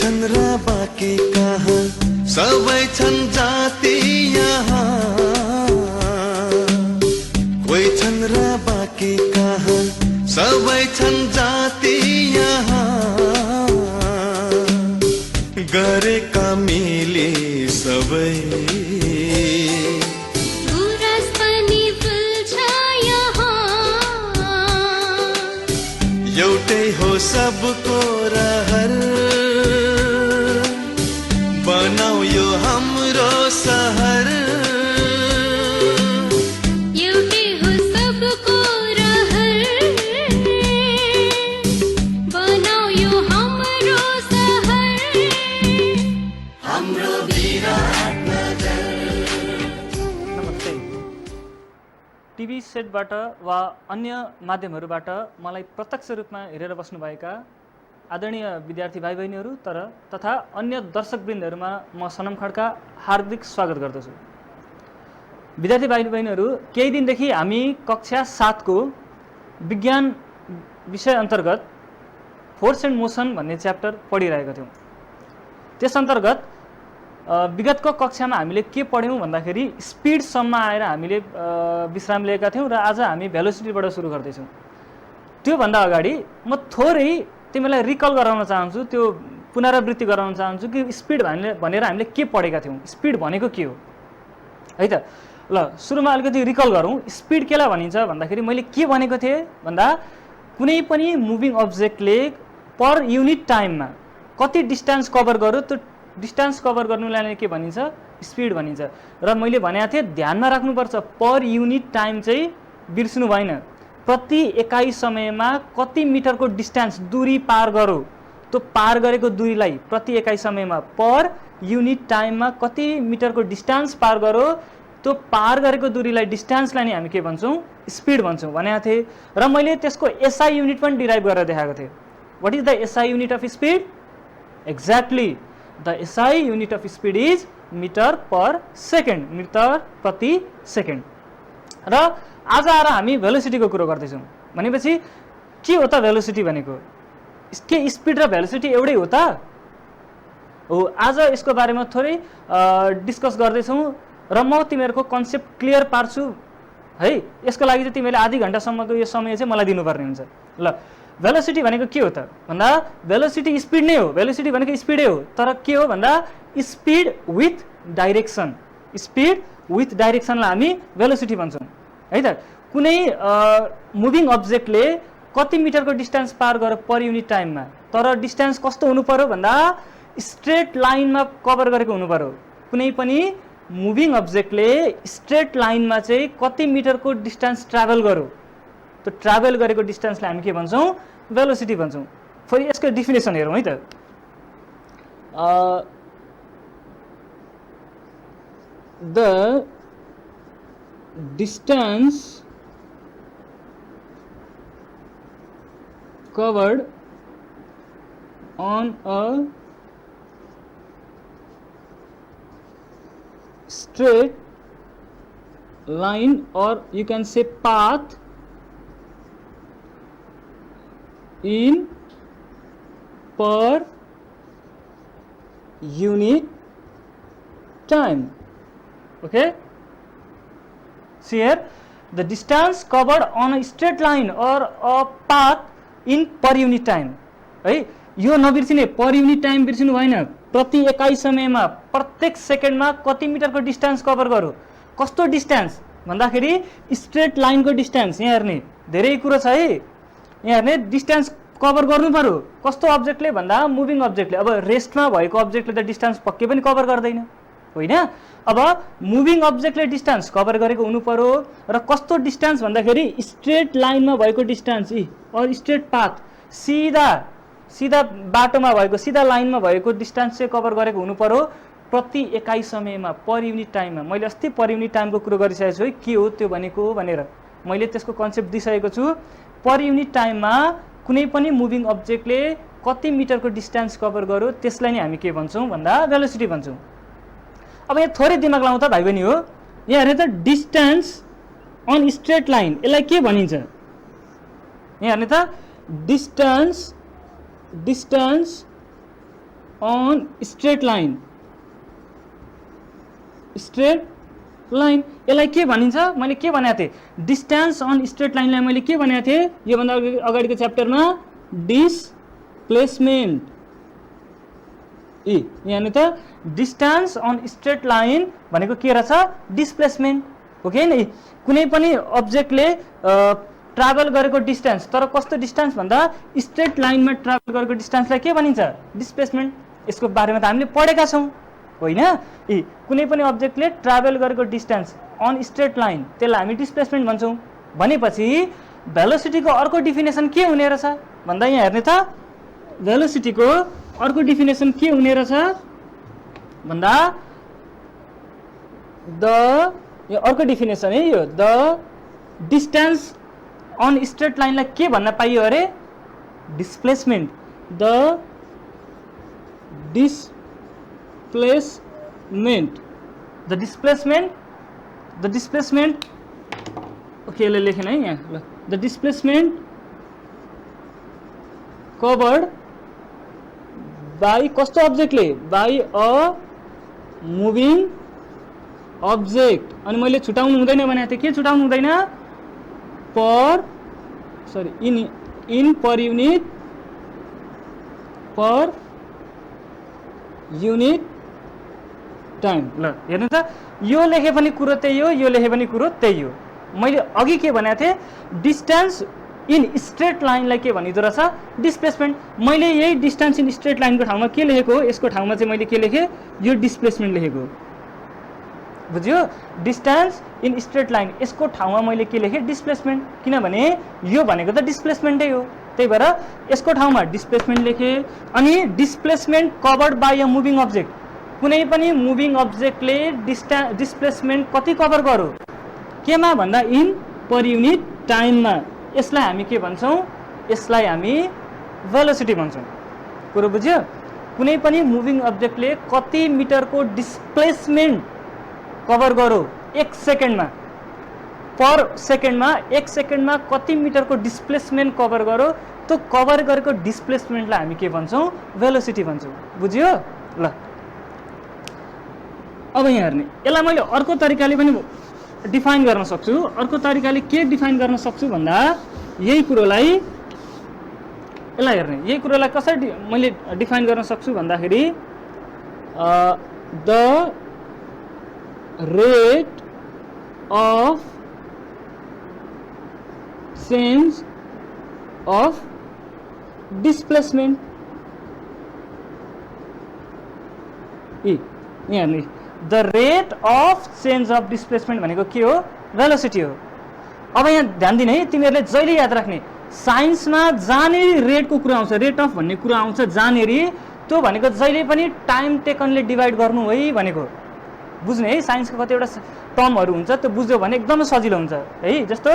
छन् र बाँकी कहाँ सबै छन् जाति यहाँ कोही छन् र बाँकी कहाँ सबै छन् जाति यहाँ गरेका मिले सबै एउटै हो सबको रहर बनाऊ यो हाम्रो सहर एउटै हो सबको रहर बनाऊ यो हाम्रो सहर हाम्रो विराटनगर। नमस्ते। टिभी सेटबाट वा अन्य माध्यमहरूबाट मलाई प्रत्यक्ष रूपमा हेरेर बस्नुभएका आदरणीय विद्यार्थी भाइ बहिनीहरू तथा अन्य दर्शकवृन्दहरूमा म सनम खड्का हार्दिक स्वागत गर्दछु। विद्यार्थी भाइ बहिनीहरू, केही दिनदेखि हामी कक्षा 7 को विज्ञान विषय अन्तर्गत फोर्स एन्ड मोसन भन्ने च्याप्टर पढिरहेका थियौँ। त्यस अन्तर्गत विगतको कक्षामा हामीले के पढ्यौँ भन्दाखेरि स्पिडसम्म आएर हामीले विश्राम लिएका थियौँ र आज हामी भेलोसिटीबाट सुरु गर्दैछौँ। त्योभन्दा अगाडि म थोरै तिमीलाई रिकल गराउन चाहन्छु, त्यो पुनरावृत्ति गराउन चाहन्छु कि स्पिड भनेर हामीले के पढेका थियौँ, स्पिड भनेको के हो है त। ल सुरुमा अलिकति रिकल गरौँ। स्पिड केलाई भनिन्छ भन्दाखेरि मैले के भनेको थिएँ भन्दा कुनै पनि मुभिङ अब्जेक्टले पर युनिट टाइममा कति डिस्टेन्स कभर गर्यो त्यो डिस्टेन्स कभर गर्नुलाई के भनिन्छ, स्पिड भनिन्छ। र मैले भनेको थिएँ ध्यानमा राख्नुपर्छ पर युनिट टाइम चाहिँ बिर्सनु भएन। प्रति एकाइ समयमा कति मिटरको डिस्टेन्स दूरी पार गरो, त्यो पार गरेको दूरीलाई प्रति एकाइ समयमा पर युनिट टाइममा कति मिटरको डिस्टेन्स पार गरो, त्यो पार गरेको दूरीलाई डिस्टेन्सलाई नै हामी के भन्छौँ, स्पिड भन्छौँ भनेको थिएँ। र मैले त्यसको एसआई युनिट पनि डिराइभ गरेर देखाएको थिएँ। What is the SI unit of speed? Exactly the SI unit of speed is meter per second, metre प्रति सेकेन्ड। र आज आएर हामी भेलोसिटीको कुरो गर्दैछौँ। भनेपछि के हो त भेलोसिटी भनेको? के स्पिड र भेलोसिटी एउटै हो त? हो। आज यसको बारेमा थोरै डिस्कस गर्दैछौँ र म तिमीहरूको कन्सेप्ट क्लियर पार्छु है। यसको लागि चाहिँ तिमीले आधी घन्टासम्मको यो समय चाहिँ मलाई दिनुपर्ने हुन्छ। ल भेलोसिटी भनेको के हो त भन्दा भेलोसिटी स्पिड नै हो। भेलोसिटी भनेको स्पिडै हो, तर के हो भन्दा speed with direction. Speed with डाइरेक्सनलाई हामी भेलोसिटी भन्छौँ है त। कुनै मुभिङ अब्जेक्टले कति मिटरको डिस्टेन्स पार गर्यो पर युनिट टाइममा, तर डिस्टेन्स कस्तो हुनु पर्यो भन्दा स्ट्रेट लाइनमा कभर गरेको हुनु पर्यो। कुनै पनि मुभिङ अब्जेक्टले स्ट्रेट लाइनमा चाहिँ कति मिटरको डिस्टेन्स ट्राभल गर्यो, त्यो ट्राभल गरेको डिस्टेन्सलाई हामी के भन्छौँ, भेलोसिटी भन्छौँ। फेरि यसको डिफिनेसन हेरौँ है त। The distance covered on a straight line, or you can say path, in per unit time. Okay, see here, the distance covered on a straight line or a path in per unit time है। यो नबिर्सिने, पर unit time बिर्सिनु भएन। प्रति एकाइ समयमा प्रत्येक सेकेन्डमा कति मिटरको डिस्टेन्स कभर गर्यो। कस्तो डिस्टेन्स भन्दाखेरि स्ट्रेट लाइनको डिस्टेन्स। यहाँ हेर्ने धेरै कुरो छ है। यहाँ हेर्ने डिस्टेन्स कभर गर्नु पर्यो। कस्तो अब्जेक्टले भन्दा मुभिङ अब्जेक्टले। अब रेस्टमा भएको अब्जेक्टले त डिस्टेन्स पक्कै पनि कभर गर्दैन होइन। अब मुभिङ अब्जेक्टले डिस्टेन्स कभर गरेको हुनु पर्यो। र कस्तो डिस्टेन्स भन्दाखेरि स्ट्रेट लाइनमा भएको डिस्टेन्स और स्ट्रेट पाथ, सीधा बाटोमा भएको, सीधा लाइनमा भएको डिस्टेन्स चाहिँ कभर गरेको हुनु पर्यो प्रति एकाइ समयमा, पर युनिट टाइममा। मैले अस्ति पर युनिट टाइमको कुरो गरिसकेको छु है, के हो त्यो भनेको भनेर मैले त्यसको कन्सेप्ट दिइसकेको छु। पर युनिट टाइममा कुनै पनि मुभिङ अब्जेक्टले कति मिटरको डिस्टेन्स कभर गर्यो त्यसलाई नै हामी के भन्छौँ भन्दा भेलोसिटी भन्छौँ। अब यहाँ थोरै दिमाग लाउँ त भाइ बहिनी हो। यहाँ हेर्ने त डिस्टेन्स अन स्ट्रेट लाइन, यसलाई के भनिन्छ? यहाँ हेर्ने त distance on straight line, straight line यसलाई के भनिन्छ? मैले के भनेको थिएँ? डिस्टेन्स अन स्ट्रेट लाइनलाई मैले के भनेको थिएँ योभन्दा अगाडिको च्याप्टरमा? डिस्प्लेसमेन्ट। यहाँनिर त डिस्टेन्स अन स्ट्रेट लाइन भनेको के रहेछ? डिस्प्लेसमेन्ट हो कि होइन? कुनै पनि अब्जेक्टले ट्राभल गरेको डिस्टेन्स, तर कस्तो डिस्टेन्स भन्दा स्ट्रेट लाइनमा ट्राभल गरेको डिस्टेन्सलाई के भनिन्छ? डिस्प्लेसमेन्ट। यसको बारेमा त हामीले पढेका छौँ होइन? कुनै पनि अब्जेक्टले ट्राभल गरेको डिस्टेन्स अन स्ट्रेट लाइन त्यसलाई हामी डिस्प्लेसमेन्ट भन्छौँ। भनेपछि भेलोसिटीको अर्को डिफिनेसन के हुने रहेछ भन्दा यहाँ हेर्ने त भेलोसिटीको अर्को डिफिनेसन के हुने रहेछ भन्दा यो अर्को डिफिनेसन है यो द डिस्टेन्स अन स्ट्रेट लाइनलाई के भन्न पाइयो अरे? डिस्प्लेसमेन्ट। द डिस्प्लेसमेन्ट ओके यसले लेखेन है यहाँ ल। द डिस्प्लेसमेन्ट कभर्ड बाई कस्तो अब्जेक्टले? By a moving object. अनि मैले छुटाउनु हुँदैन भनेको थिएँ। के छुटाउनु हुँदैन? In per unit time. ल हेर्नु त यो लेखे पनि कुरो त्यही हो, यो लेखे पनि कुरो त्यही हो। मैले अघि के भनेको थिएँ? डिस्टेन्स इन स्ट्रेट लाइनलाई के भनिँदो रहेछ? डिस्प्लेसमेन्ट। मैले यही डिस्टेन्स इन स्ट्रेट लाइनको ठाउँमा के लेखेको हो? यसको ठाउँमा चाहिँ मैले के लेखेँ? यो डिस्प्लेसमेन्ट लेखेको। बुझ्यो? डिस्टेन्स इन स्ट्रेट लाइन यसको ठाउँमा मैले के लेखेँ? डिस्प्लेसमेन्ट। किनभने यो भनेको त डिस्प्लेसमेन्टै हो, त्यही भएर यसको ठाउँमा डिस्प्लेसमेन्ट लेखेँ। अनि displacement covered by a moving object. कुनै पनि मुभिङ अब्जेक्टले डिस्प्लेसमेन्ट कति कभर गर्यो? केमा भन्दा? इन पर युनिट टाइममा। यसलाई हामी के भन्छौँ? यसलाई हामी भेलोसिटी भन्छौँ। कुरो बुझ्यो? कुनै पनि मुभिङ अब्जेक्टले कति मिटरको डिस्प्लेसमेन्ट कभर गर्यो एक सेकेन्डमा? पर सेकेन्डमा एक सेकेन्डमा कति मिटरको डिस्प्लेसमेन्ट कभर गर्यो? त्यो कभर गरेको डिस्प्लेसमेन्टलाई हामी के भन्छौँ? भेलोसिटी भन्छौँ। बुझ्यो? ल अब यहाँ हेर्ने यसलाई मैले अर्को तरिकाले पनि डिफाइन गर्न सक्छु। अर्को तरिकाले के डिफाइन गर्न सक्छु भन्दा यही कुरोलाई यसलाई हेर्ने यही कुरोलाई कसरी मैले डिफाइन गर्न सक्छु भन्दाखेरि the rate of change of displacement. यहाँ हेर्ने the rate of change of displacement भनेको के हो? भेलोसिटी हो। अब यहाँ ध्यान दिने है, तिमीहरूले जहिले याद राख्ने साइन्समा जहाँनेरि रेटको कुरा आउँछ, रेट अफ भन्ने कुरा आउँछ जहाँनेरि, त्यो भनेको जहिले पनि टाइम टेकनले डिभाइड गर्नु है भनेको। बुझ्ने है, साइन्सको कतिवटा टर्महरू हुन्छ त्यो बुझ्यो भने एकदमै सजिलो हुन्छ है। जस्तो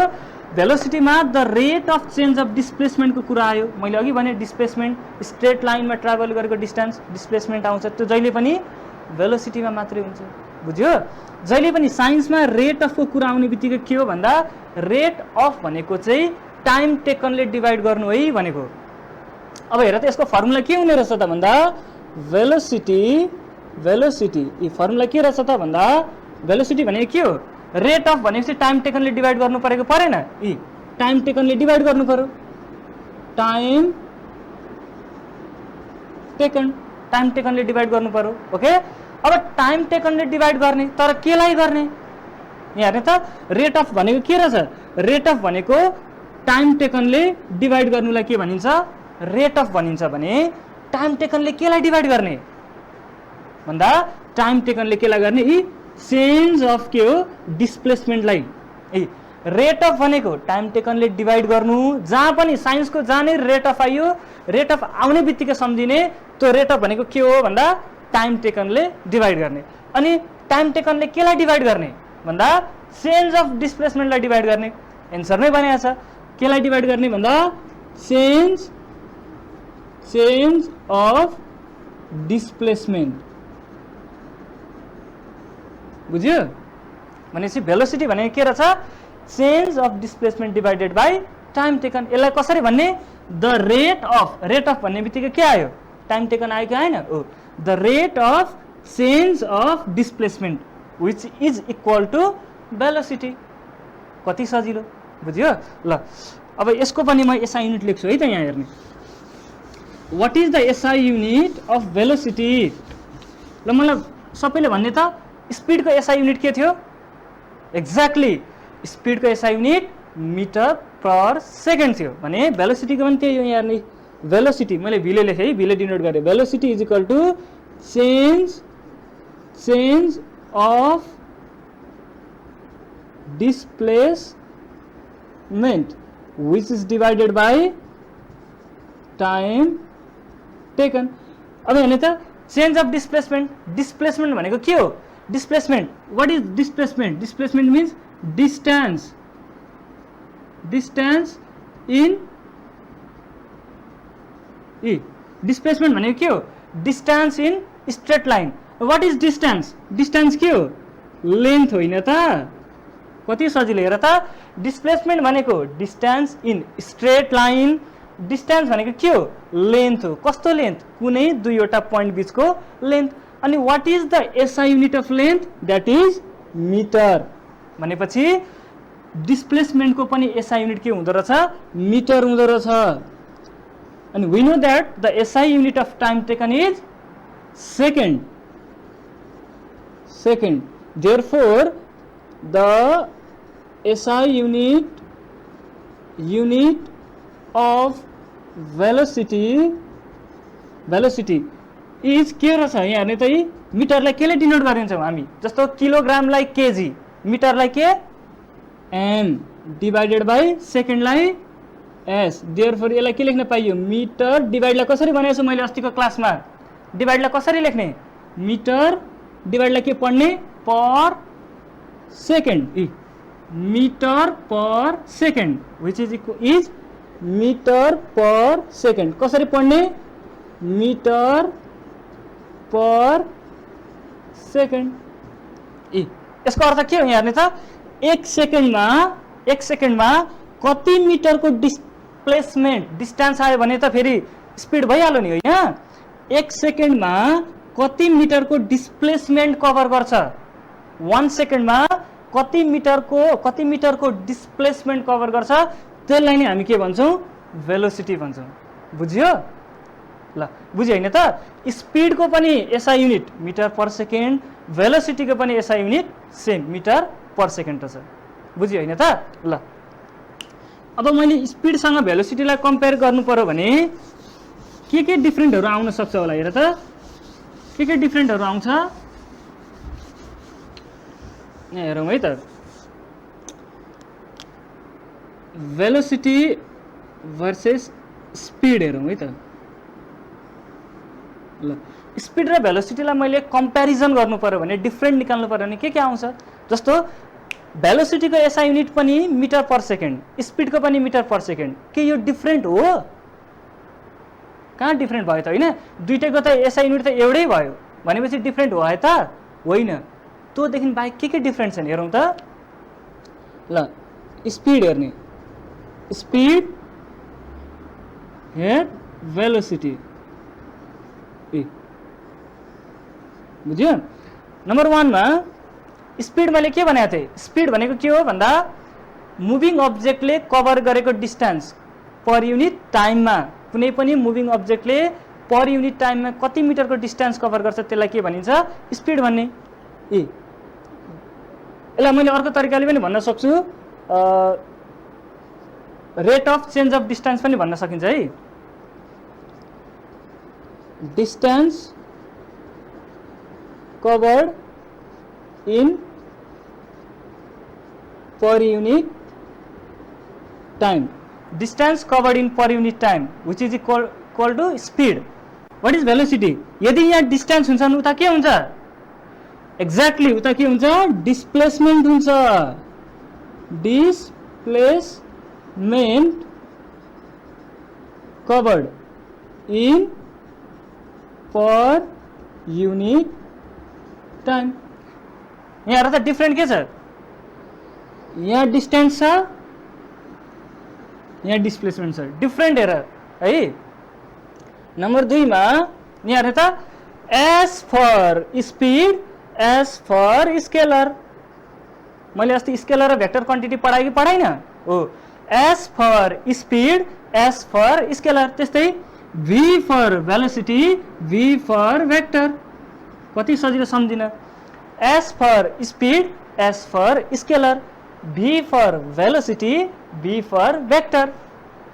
भेलोसिटीमा the rate of change of डिस्प्लेसमेन्टको कुरा आयो। मैले अघि भने डिस्प्लेसमेन्ट स्ट्रेट लाइनमा ट्राभल गरेको डिस्टेन्स डिस्प्लेसमेन्ट आउँछ, त्यो जहिले पनि भेलोसिटीमा मात्रै हुन्छ। बुझ्यो? जहिले पनि साइन्समा रेट अफको कुरा आउने बित्तिकै के हो भन्दा रेट अफ भनेको चाहिँ टाइम टेकनले डिभाइड गर्नु है भनेको। अब हेर त यसको फर्मुला के हुने रहेछ त भन्दा भेलोसिटी यो फर्मुला के रहेछ त भन्दा भेलोसिटी भनेको के हो? रेट अफ भनेपछि टाइम टेकनले डिभाइड गर्नु परेको परेन? टाइम टेकनले डिभाइड गर्नु पर्यो। टाइम टेकनले डिभाइड गर्नु पर्यो। ओके, अब टाइम टेकनले डिभाइड गर्ने तर केलाई गर्ने? यहाँ हेर्ने त रेट अफ भनेको के रहेछ? रेट अफ भनेको टाइम टेकनले डिभाइड गर्नुलाई के भनिन्छ? रेट अफ भनिन्छ भने टाइम टेकनले केलाई डिभाइड गर्ने भन्दा टाइम टेकनले केलाई गर्ने? चेन्ज अफ के हो? डिस्प्लेसमेन्टलाई। रेट अफ भनेको टाइम टेकनले डिभाइड गर्नु। जहाँ पनि साइन्सको जहाँ नै रेट अफ आइयो, रेट अफ आउने बित्तिकै सम्झिने त्यो रेट अफ भनेको के हो भन्दा टाइम टेकनले डिभाइड गर्ने। अनि टाइम टेकनले केलाई डिभाइड गर्ने भन्दा चेन्ज अफ डिस्प्लेसमेन्टलाई डिभाइड गर्ने। एन्सर नै भनेको छ केलाई डिभाइड गर्ने भन्दा चेन्ज अफ डिस्प्लेसमेन्ट। बुझ्यो? भनेपछि भेलोसिटी भनेको के रहेछ? Change of displacement divided by time taken. यसलाई कसरी भन्ने? द रेट अफ भन्ने बित्तिकै के आयो? टाइम टेकन आयो कि आएन? हो, the rate of change of displacement which is equal to velocity. कति सजिलो, बुझ्यो? ल अब यसको पनि म एसआई युनिट लेख्छु है त यहाँ हेर्ने। What is the SI unit of velocity? ल मलाई सबैले भन्ने त स्पिडको एसआई युनिट के थियो? एक्ज्याक्टली, स्पिडको SI unit metre per second थियो भने भेलोसिटीको पनि त्यही हो। यहाँ हेर्ने भेलोसिटी मैले भीले लेखेँ है, भीले डिनोट गरेँ। Velocity is equal to change of displacement which is divided by time taken. अब हेर्ने त चेन्ज अफ डिस्प्लेसमेन्ट, डिस्प्लेसमेन्ट भनेको के हो? Displacement, what is displacement? Displacement means distance, distance in E. Displacement भनेको के हो? Distance in straight line. What is distance? Distance के हो? लेन्थ होइन त? कति सजिलो हेर त। डिस्प्लेसमेन्ट भनेको distance in straight line, distance भनेको के हो? लेन्थ हो। कस्तो लेन्थ? कुनै दुईवटा पोइन्ट बिचको लेन्थ। अनि what is the SI unit of length? That is metre. भनेपछि डिस्प्लेसमेन्टको पनि एसआई युनिट के हुँदो रहेछ? मिटर हुँदो रहेछ। अनि we know that the SI unit of time taken is second. Therefore the SI unit of velocity is के रहेछ? यहाँ हेर्ने त मिटरलाई केले डिनोट गरिन्छौँ हामी? जस्तो किलोग्रामलाई केजी, मिटरलाई के एम डिवाइडेड बाई सेकेन्डलाई एस। देयरफोर यसलाई के लेख्न पाइयो? मिटर डिवाइडलाई कसरी भनेको छु मैले अस्तिको क्लासमा? डिवाइडलाई कसरी लेख्ने? मिटर डिवाइडलाई के पढ्ने? Per second. Metre per second which is metre per second. कसरी पढ्ने? Metre per second. यसको अर्थ के हो? यहाँ हेर्ने त एक सेकेन्डमा कति मिटरको डिस्प्लेसमेन्ट डिस्टेन्स आयो भने त फेरि स्पिड भइहाल्यो नि होइन? एक सेकेन्डमा कति मिटरको डिस्प्लेसमेन्ट कभर गर्छ? 1 सेकेन्डमा कति मिटरको डिस्प्लेसमेन्ट कभर गर्छ? त्यसलाई नै हामी के भन्छौँ? भेलोसिटी भन्छौँ। बुझ्यो? ल बुझ्यो होइन त? स्पिडको पनि SI unit metre per second, भेलोसिटीको पनि SI unit same metre per second छ। बुझ्यो होइन त? ल अब मैले स्पिडसँग भेलोसिटीलाई कम्पेयर गर्नु पर्यो भने के डिफ्रेन्टहरू आउन सक्छ होला? हेर त के डिफ्रेन्टहरू आउँछ? यहाँ हेरौँ है त। भेलोसिटी भर्सेस स्पिड हेरौँ है त। ल स्पिड र भेलोसिटीलाई मैले कम्पेरिजन गर्नु पर्यो भने डिफ्रेन्ट निकाल्नु पर्यो भने के आउँछ? जस्तो भेलोसिटीको एसआई युनिट पनि मिटर पर सेकेन्ड, स्पिडको पनि मिटर पर सेकेन्ड। के यो डिफ्रेन्ट हो? कहाँ डिफ्रेन्ट भयो त? होइन, दुइटैको त एसआई युनिट त एउटै भयो भनेपछि डिफ्रेन्ट हो है त? होइन, त्योदेखि बाहेक के डिफ्रेन्ट छन् हेरौँ त। ल स्पिड हेर्ने, स्पिड हेर भेलोसिटी। बुझ्यो? नम्बर 1 मा स्पिड मैले के भनेको थिएँ? स्पिड भनेको के हो भन्दा मुभिङ अब्जेक्टले कभर गरेको डिस्टेन्स पर युनिट टाइममा। कुनै पनि मुभिङ अब्जेक्टले पर युनिट टाइममा कति मिटरको डिस्टेन्स कभर गर्छ त्यसलाई के भनिन्छ? स्पिड भन्ने। यसलाई मैले अर्को तरिकाले पनि भन्न सक्छु, rate of change of distance पनि भन्न सकिन्छ है। Distance covered in per unit time. Distance covered in per unit time which is equal to speed. What is velocity? यदि यहाँ distance हुन्छ उता के हुन्छ? Exactly उता के हुन्छ? Displacement हुन्छ। Displacement covered in per unit time. यहाँ त डिफ्रेन्ट के छ? यहाँ डिस्टेन्स छ, यहाँ डिस्प्लेसमेन्ट छ। डिफ्रेन्ट हेर है। नम्बर 2 मा यहाँ हेर्नु त S for speed S for scalar मैले अस्ति स्केलर र भेक्टर क्वान्टिटी पढाएँ कि पढाइनँ हो S for speed S for scalar त्यस्तै V for velocity V for vector कति सजिलो सम्झिन S for speed S for scalar V for velocity V for vector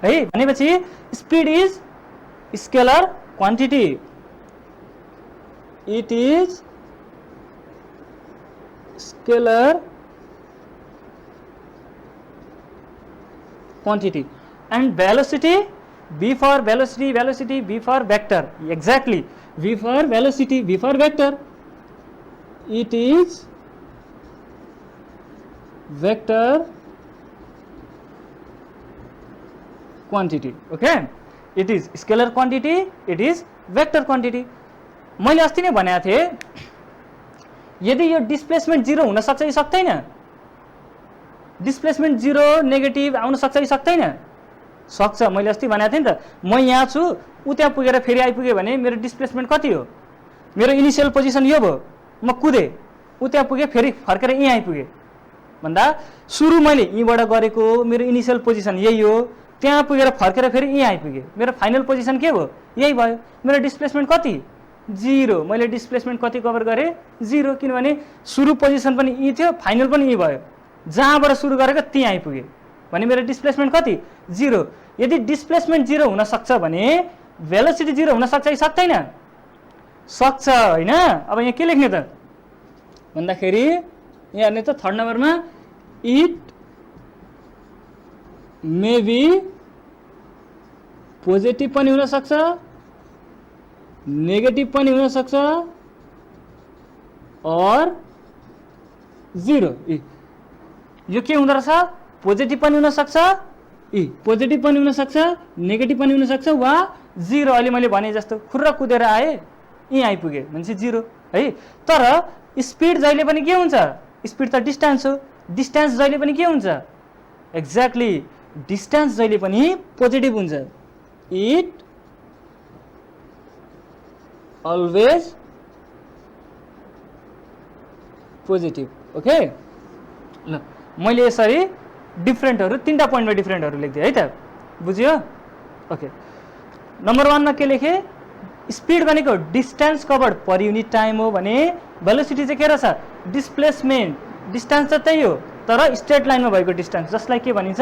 है भनेपछि speed is scalar quantity it is scalar quantity and velocity V for velocity velocity V for vector exactly V for velocity V for vector it is vector quantity okay it is scalar quantity it is vector quantity मैले अस्ति नै भनेको थिएँ यदि यो displacement 0 हुन सक्छ कि सक्दैन डिस्प्लेसमेन्ट 0 नेगेटिभ आउन सक्छ कि सक्दैन सक्छ मैले अस्ति भनेको थिएँ नि त म यहाँ छु उ त्यहाँ पुगेर फेरि आइपुगे भने मेरो डिस्प्लेसमेन्ट कति हो मेरो इनिशियल पोजिसन यो भयो म कुदे उ त्यहाँ पुगे फेरि फर्केर यहाँ आइपुगे भन्दा सुरु मैले यहीँबाट गरेको मेरो इनिशियल पोजिसन यही हो त्यहाँ पुगेर फर्केर फेरि यहाँ आइपुगे मेरो फाइनल पोजिसन के भयो यही भयो मेरो डिस्प्लेसमेन्ट कति 0 मैले डिस्प्लेसमेन्ट कति कभर गरेँ 0 किनभने सुरु पोजिसन पनि यही थियो फाइनल पनि यही भयो जहाँबाट सुरु गरेको त्यहाँ आइपुगे भने मेरो डिस्प्लेसमेन्ट कति 0 यदि डिस्प्लेसमेन्ट 0 हुन सक्छ भने भेलोसिटी 0 हुन सक्छ कि सक्दैन सक्छ हैन अब यहाँ के लेख्ने त भन्दाखेरि यहाँ हेर्ने त थर्ड नम्बरमा इट मे बी पोजिटिभ पनि हुन सक्छ नेगेटिभ पनि हुन सक्छ और 0 यो के हुँदो रहेछ पोजिटिभ पनि हुन सक्छ पोजिटिभ पनि हुन सक्छ नेगेटिभ पनि हुन सक्छ वा 0 अहिले मैले भने जस्तो खुर्र कुदेर आए यहाँ आइपुगे भनेपछि 0 है तर स्पिड जहिले पनि के हुन्छ स्पिड त डिस्टेन्स हो डिस्टेन्स जहिले पनि के हुन्छ एक्ज्याक्टली डिस्टेन्स जहिले पनि पोजिटिभ हुन्छ इट always पोजिटिभ ओके ल मैले यसरी डिफरेन्टहरु तीनटा पोइन्टमा डिफरेन्टहरु लेख्दिए है त बुझ्यो ओके नम्बर 1 मा के लेखे स्पिड भनेको डिस्टेन्स कभर्ड पर युनिट टाइम हो भने भेलोसिटी चाहिँ के रहेछ डिस्प्लेसमेन्ट डिस्टेन्स त त्यही हो तर स्ट्रेट लाइनमा भएको डिस्टेन्स जसलाई के भनिन्छ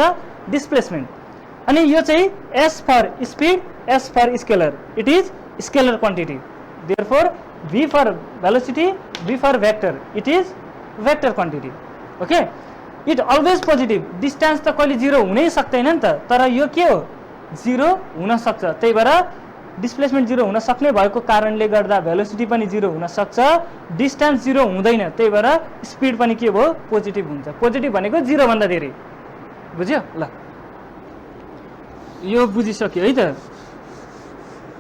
डिस्प्लेसमेन्ट अनि यो चाहिँ s for speed s for scalar it is scalar quantity therefore v for velocity v for vector it is vector quantity okay it always positive distance त कहिले 0 हुनै सक्दैन नि त तर यो के हो 0 हुन सक्छ त्यही भएर डिस्प्लेसमेन्ट 0 हुन सक्ने भएको कारणले गर्दा भेलोसिटी पनि 0 हुन सक्छ डिस्टेन्स 0 हुँदैन त्यही भएर स्पिड पनि के भयो पोजिटिभ हुन्छ पोजिटिभ भनेको 0 भन्दा धेरै बुझ्यो ल यो बुझिसक्यो है त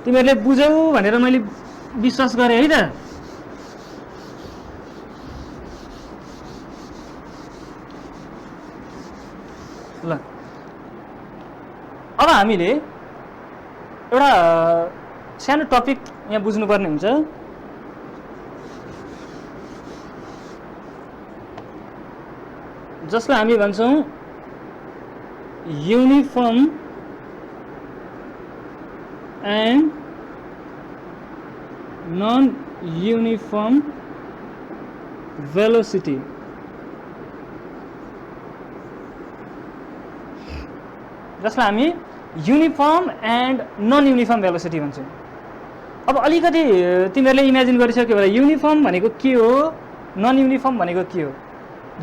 तिमीहरुले बुझौ भनेर मैले विश्वास गरे है त ल अब हामीले एउटा सानो टपिक यहाँ बुझ्नु पर्ने हुन्छ जसलाई हामी भन्छौं युनिफर्म एन्ड non-uniform velocity जसलाई हामी uniform and non uniform velocity भन्छौं अब अलिकति तिमीहरुले इमेजिन गरिसक्यो भने युनिफर्म भनेको के हो नन युनिफर्म भनेको के हो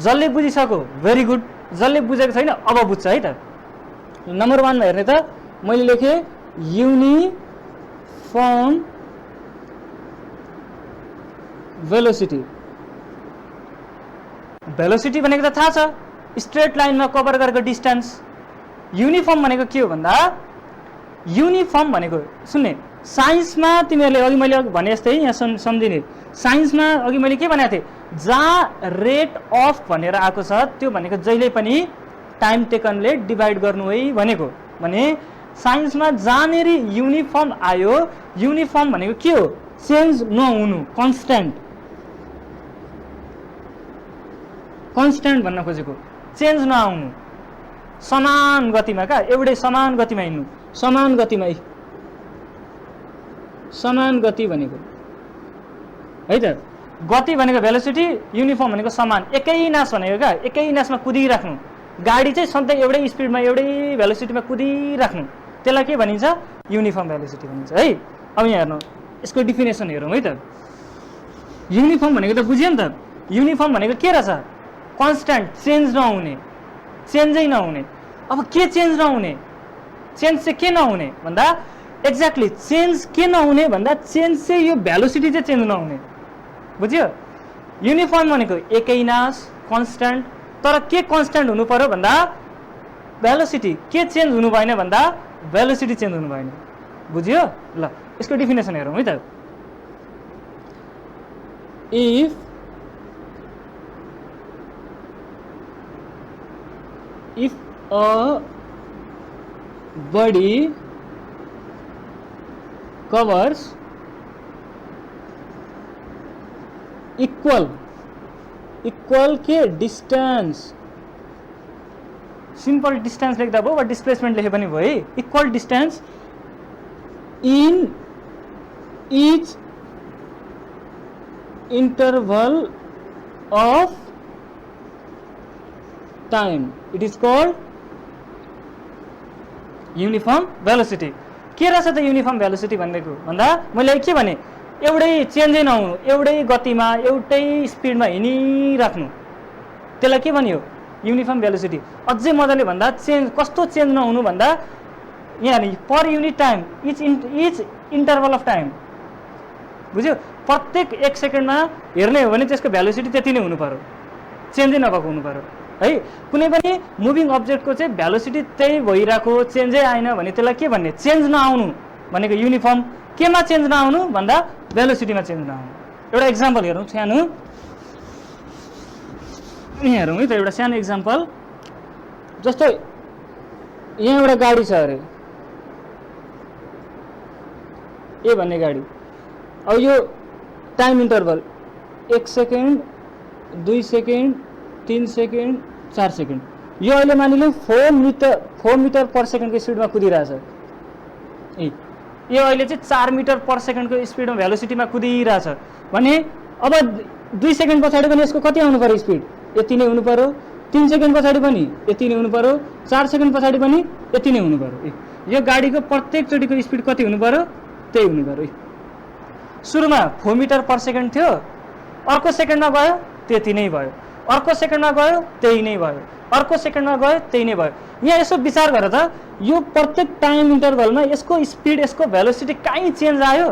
जसले बुझिसक्यो भेरी गुड जसले बुझेको छैन अब बुझ्छ है त नम्बर 1 मा हेर्ने त मैले लेखे युनिफर्म भेलोसिटी भेलोसिटी भनेको त थाहा छ स्ट्रेट लाइनमा कभर गरेको डिस्टेन्स युनिफर्म भनेको के हो भन्दा युनिफर्म भनेको सुन्ने साइन्समा तिमीहरुले अघि मैले भने जस्तै यहाँ सम्झिने साइन्समा अघि मैले के भनेको थिए जहाँ रेट अफ भनेर आएको छ त्यो भनेको जहिले पनि टाइम टेकनले डिभाइड गर्नु है भनेको भने साइन्समा जहाँनेरि युनिफर्म आयो, युनिफर्म भनेको के हो? चेन्ज नहुनु, कन्स्ट्यान्ट। कन्स्ट्यान्ट भन्न खोजेको चेन्ज नआउनु, समान गतिमा क्या, एउटै समान गतिमा हिँड्नु, समान गतिमा, समान गति भनेको है त। गति भनेको भेलोसिटी, युनिफर्म भनेको समान, एकै नास भनेको क्या, एकै नासमा कुदिराख्नु। गाडी चाहिँ सधैँ एउटै स्पिडमा एउटै भेलोसिटीमा कुदिराख्नु, त्यसलाई के भनिन्छ? युनिफर्म भेलोसिटी भनिन्छ है। अब यहाँ हेर्नु, यसको डिफिनेसन हेरौँ है त। युनिफर्म भनेको त बुझ्यो नि त। युनिफर्म भनेको के रहेछ? कन्स्ट्यान्ट, चेन्ज नहुने, चेन्जै नहुने। अब के चेन्ज नहुने? चेन्ज चाहिँ के नहुने भन्दा एक्ज्याक्टली चेन्ज के नहुने भन्दा चेन्ज चाहिँ यो भेलोसिटी चाहिँ चेन्ज नहुने, बुझ्यो? युनिफर्म भनेको एकै नास, कन्स्ट्यान्ट। तर के कन्स्ट्यान्ट हुनु पर्यो भन्दा भेलोसिटी। के चेन्ज हुनु भएन भन्दा भेलोसिटी चेन्ज हुनु भएन, बुझ्यो? ल यसको डिफिनेसन हेरौँ है त। if a body covers equal के डिस्टेंस, सिंपल डिस्टेंस लेख्दा भयो वा डिस्प्लेसमेन्ट लेखे पनि भयो है। Equal distance in each interval of time, it is called uniform velocity। के रहेछ त युनिफर्म भेलोसिटी भनेको भन्दा मैले के भने एउटै चेन्जै नहुनु, एउटै गतिमा एउटै स्पिडमा हिँडिराख्नु, त्यसलाई के भनियो? Uniform velocity. अझै मजाले भन्दा चेन्ज कस्तो चेन्ज नहुनु भन्दा यहाँ पर unit time, each interval of time, बुझ्यो? प्रत्येक 1 सेकेन्डमा हेर्ने हो भने त्यसको भेलोसिटी त्यति नै हुनु पर्यो, चेन्जै नभएको हुनु पर्यो है। कुनै पनि मुभिङ अब्जेक्टको चाहिँ भेलोसिटी त्यही भइरहेको, चेन्जै आएन भने त्यसलाई के भन्ने? चेन्ज नआउनु भनेको युनिफर्म। केमा चेन्ज नआउनु भन्दा भेलोसिटीमा चेन्ज नआउनु। एउटा एक्जाम्पल हेरौँ सानो, यहाँ हेरौँ है त एउटा सानो एक्जाम्पल। जस्तो यहाँ एउटा गाडी छ अरे, ए भन्ने गाडी। अब यो time interval 1 second, 2 second, 3 second, 4 second. यो अहिले मानिलिउँ 4 मिटर पर सेकेन्डको स्पिडमा कुदिरहेछ। यो अहिले चाहिँ 4 मिटर पर सेकेन्डको स्पिडमा भेलोसिटीमा कुदिरहेछ भने अब 2 सेकेन्ड पछाडि पनि यसको कति आउनु पर्यो स्पिड? यति नै हुनु पर्यो। 3 सेकेन्ड पछाडि पनि यति नै हुनु पर्यो। 4 सेकेन्ड पछाडि पनि यति नै हुनु पर्यो। यो गाडीको प्रत्येक चोटिको स्पिड कति हुनु पर्यो? त्यही हुनु पर्यो। सुरुमा 4 मिटर पर सेकेन्ड थियो, अर्को सेकेन्डमा गयो त्यति नै भयो, अर्को सेकेन्डमा गयो त्यही नै भयो, अर्को सेकेन्डमा गयो त्यही नै भयो। यहाँ यसो विचार गर त, यो प्रत्येक टाइम इन्टरभलमा यसको स्पिड, यसको भेलोसिटी कहीँ चेन्ज आयो?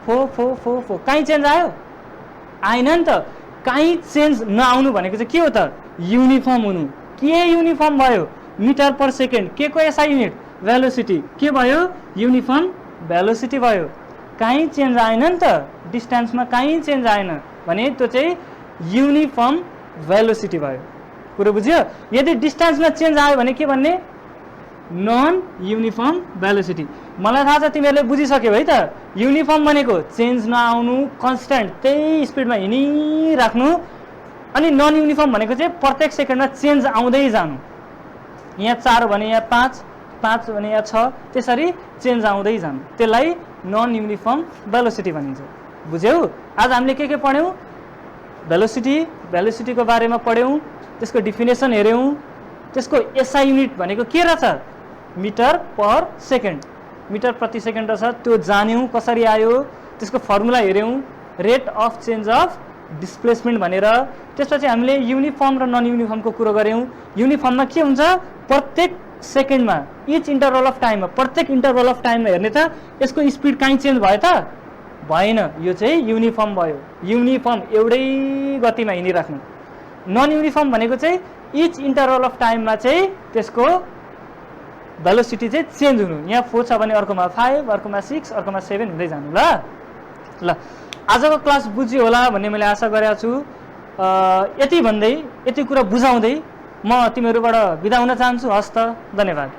फो कहीँ चेन्ज आयो? आएन नि त। कहीँ चेन्ज नआउनु भनेको चाहिँ के हो त? युनिफर्म हुनु। के युनिफर्म भयो? मिटर पर सेकेन्ड, के को एसआई युनिट? भेलोसिटी। के भयो? युनिफर्म भेलोसिटी भयो। कहीँ चेन्ज आएन नि त, डिस्टेन्समा कहीँ चेन्ज आएन भने त्यो चाहिँ युनिफर्म भेलोसिटी भयो। कुरो बुझ्यो? यदि डिस्टेन्समा चेन्ज आयो भने के भन्ने? Non uniform velocity. मलाई थाहा छ तिमीहरूले बुझिसक्यौ है त। युनिफर्म भनेको चेन्ज नआउनु, कन्स्ट्यान्ट त्यही स्पिडमा हिँडिराख्नु, अनि नन युनिफर्म भनेको चाहिँ प्रत्येक सेकेन्डमा चेन्ज आउँदै जानु। यहाँ 4 भने यहाँ 5, 5 भने यहाँ 6, त्यसरी चेन्ज आउँदै जानु, त्यसलाई नन युनिफर्म भेलोसिटी भनिन्छ। बुझ्यौ? आज हामीले के पढ्यौँ? भेलोसिटीको बारेमा पढ्यौँ, त्यसको डिफिनेसन हेऱ्यौँ, त्यसको एसआई युनिट भनेको के रहेछ? मिटर पर सेकेन्ड, मिटर प्रति सेकेन्ड रहेछ, त्यो जान्यौँ कसरी आयो, त्यसको फर्मुला हेऱ्यौँ, rate of change of displacement भनेर। त्यसपछि हामीले युनिफर्म र नन युनिफर्मको कुरो गऱ्यौँ। युनिफर्ममा के हुन्छ? प्रत्येक सेकेन्डमा, इच इन्टरभल अफ टाइममा, प्रत्येक इन्टरभल अफ टाइममा हेर्ने त यसको स्पिड कहीँ चेन्ज भयो त? भएन। यो चाहिँ युनिफर्म भयो। युनिफर्म एउटै गतिमा हिँडिराख्नु। नन युनिफर्म भनेको चाहिँ इच इन्टरभल अफ टाइममा चाहिँ त्यसको भेलोसिटी चाहिँ चेन्ज हुनु। यहाँ 4 छ भने अर्कोमा 5, अर्कोमा 6, अर्कोमा 7 हुँदै जानु। ल आजको क्लास बुझ्यो होला भन्ने मैले आशा गरेको छु। यति भन्दै, यति कुरा बुझाउँदै म तिमीहरूबाट बिदा हुन चाहन्छु। हस्त, धन्यवाद।